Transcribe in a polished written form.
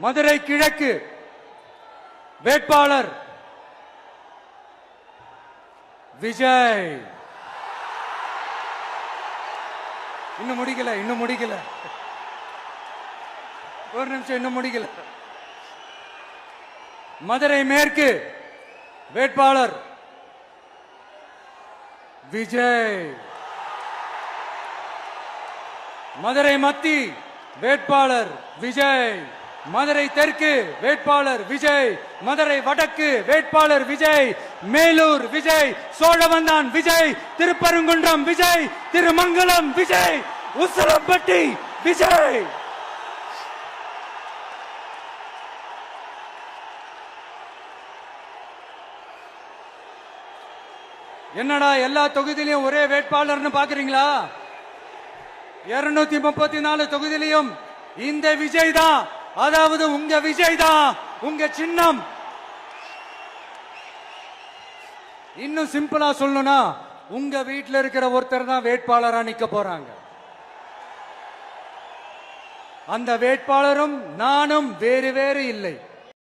மதுரை கிழக்கு வேட்பாளர் விஜய். இன்னும் முடிக்கல, ஒரு நிமிஷம், இன்னும் முடிக்கல. மதுரை மேற்கு வேட்பாளர் விஜய். மதுரை மத்தி வேட்பாளர் விஜய். மதுரை தெற்கு வேட்பாளர் விஜய். மதுரை வடக்கு வேட்பாளர் விஜய். மேலூர் விஜய். சோழவந்தான் விஜய். திருப்பரங்குன்றம் விஜய். திருமங்கலம் விஜய். உசலம்பட்டி விஜய். என்னடா எல்லா தொகுதியிலும் ஒரே வேட்பாளர்னு பாக்குறீங்களா? 234 தொகுதியிலும் இந்த விஜய் தான், அதாவது உங்க விஜய் தான் உங்க சின்னம். இன்னும் சிம்பிளா சொல்லணும்னா உங்க வீட்டில் இருக்கிற ஒருத்தர் தான் வேட்பாளரா நிக்க போறாங்க. அந்த வேட்பாளரும் நானும் வேறு வேறு இல்லை.